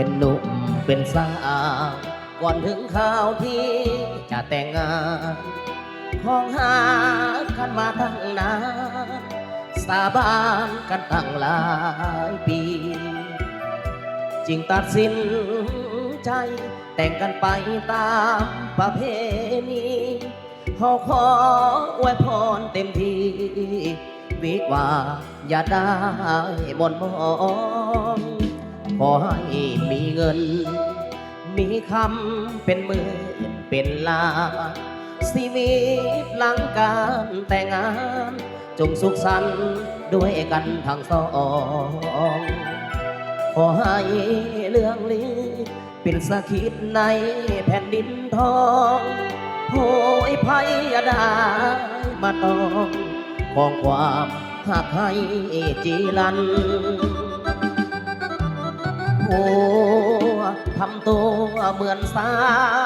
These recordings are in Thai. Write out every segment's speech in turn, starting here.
เป็นหนุ่มเป็นสาวก่อนถึงข่าวที่จะแต่งงานห้องหากันมาตั้งนานสาบานกันตั้งหลายปีจึงตัดสินใจแต่งกันไปตามประเพณีเขาขออวยพรเต็มที่วิกว่าอย่าได้บนมองขอให้มีเงินมีคำเป็นหมื่นเป็นล้านชีวิตหลังการแต่งงานจงสุขสันต์ด้วยกันทั้งสองขอให้เรื่องนี้เป็นสะกิดในแผ่นดินทองโหยภัยอย่าได้มาต้องของความหักให้จีรันผัวทำตัวเหมือนสา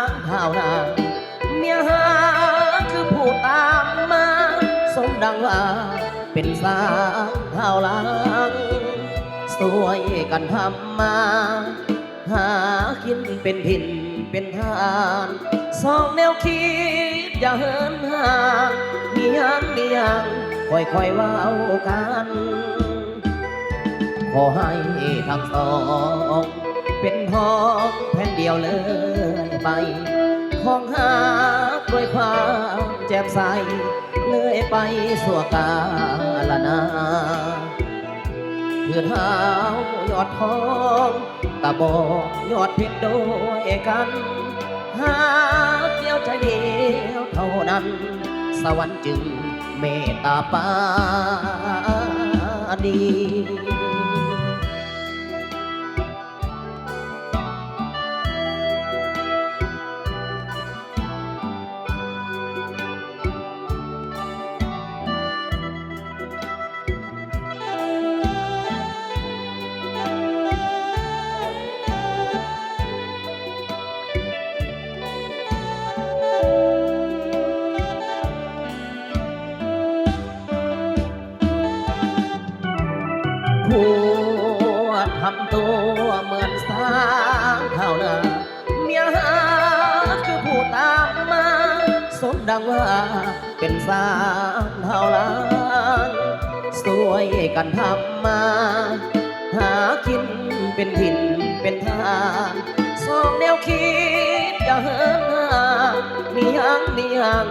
งข้าวนาเมียหาคือผู้ตามมาสมดังว่าเป็นสางข้าวหลังสวยกันทำมาหากินเป็นถิ่นเป็นทานสองแนวคิดอย่าเหินห่างมียังค่อยๆว่าเอากันขอให้ทั้งสองเป็นทองแผ่นเดียวเลยไปของหาด้วยความแจ่มใสเลยไปสัวกาลนาเพื่อเท้ายอดทองตะบอกยอดเพชรด้วยกันหาเดียวใจเดียวเท่านั้นสวรรค์จึงเมตตาปาณีผัวทำตัวเหมือนสางข้าวนาเมียหาคือผู้ตามมาสมดังว่าเป็นสางข้าวหลังสวยกันทำมาหากินเป็นถิ่นเป็นทานสองแนวคิดอย่าเหินห่างมียัง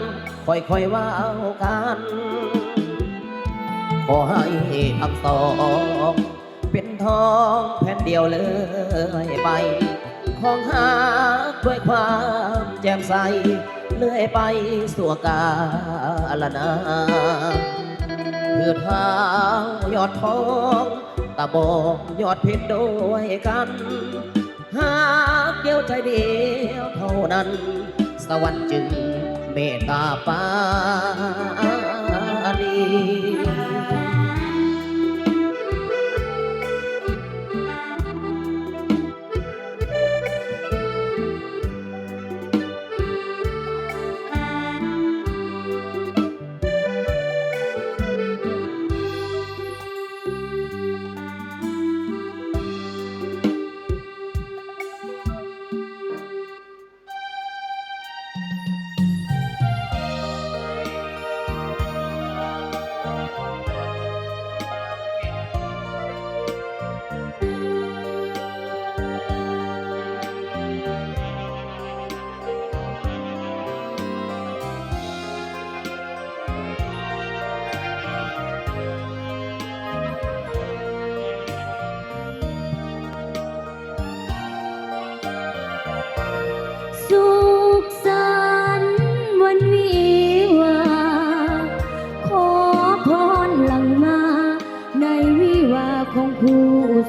ค่อยๆว่าเอากันขอให้ทั้งสองเป็นทองแผ่นเดียวเลยไปของหาด้วยความแจ่มใสเลื่อยไปสัวกาลนาเพื่อเท้ายอดทองตะบอกยอดเพชรด้วยกันหากเดียวใจเดียวเท่านั้นสวรรค์จึงเมตตาปาณีสุขสันต์วันวิวาห์ขอพรหลั่งมาในวิวาห์ของผู้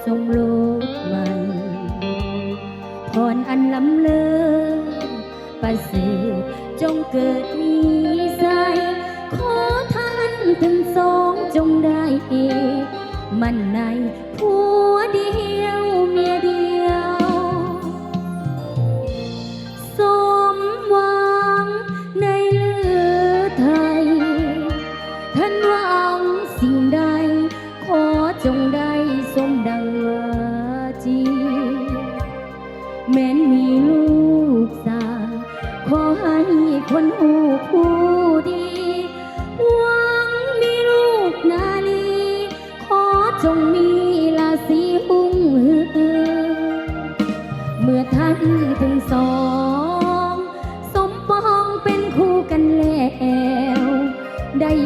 ทรงโลกมันพรอันล้ำเลิศประเสริฐจงเกิดมีใสขอท่านทั้งสองจงได้มันในผัวเดียวเมียเดียวสมหวังในเลือไทยท่านหวังสิ่งใดขอจงได้สมดังวาจี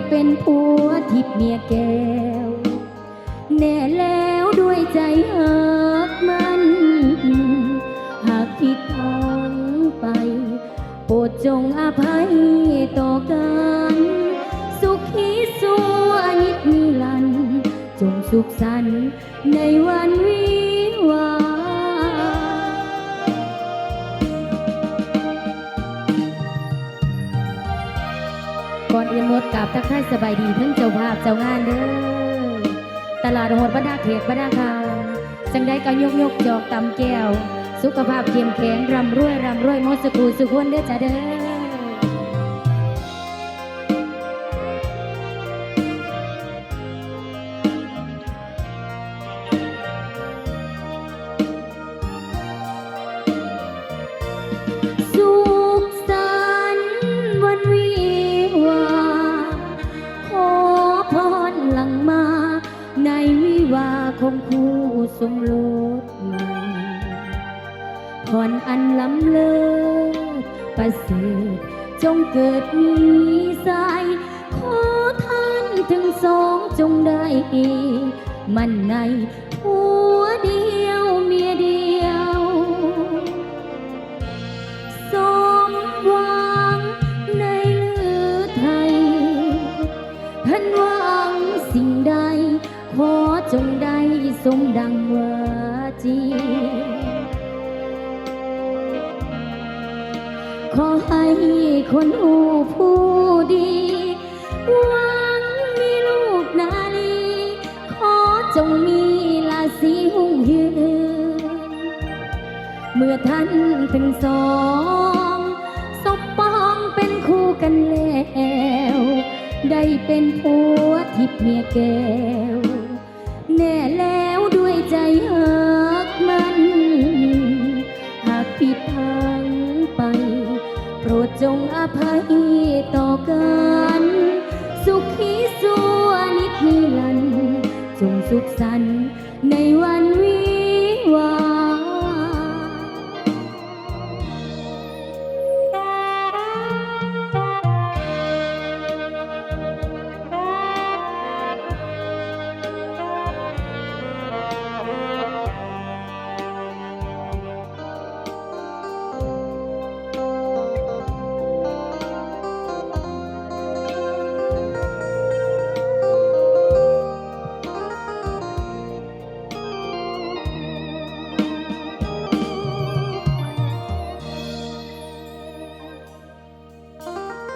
เป็นผัวทิพย์เมียแก้วแน่แล้วด้วยใจหักมัน หากผิดทางไปโปรดจงอภัยต่อกันสุขีสัวนิจนิรันดร์จงสุขสันต์ในวันวิวาห์ก่อนอื่นหมดกราบทักทายสบายดีทั้งเจ้าภาพเจ้างานเด้อตลาดโหดบรรดาเขตบรรดาคาวจังได้ก็ยกจอกตำแก้วสุขภาพเข้มแข็งร่ำรวยมดสุขูสุขคนเด้อจ้าเด้อสุขสันต์วันวิวาห์ขอพรหลังมาในวิวาห์ของคู่สมรสใหม่พรอันล้ำเลิศประเสริฐจงเกิดมีสายขอท่านทั้งสองจงได้มันในผัวเดียวเมียเดียวสมหวังในลือไทยท่านหวังสิ่งใดขอจงได้สมดังวาจีขอให้คนหูผู้ดีหวังมีลูกนาลีขอจงมีราศีหุ่งยืนเมื่อท่านทั้งสองสมปองเป็นคู่กันแล้วได้เป็นผัวทิพย์เมียแก้วแน่แล้วด้วยใจหักมันหากผิดทางไปโปรดจงอภัยต่อกันสุขีสัวนิจนิรันดร์จงสุขสันต์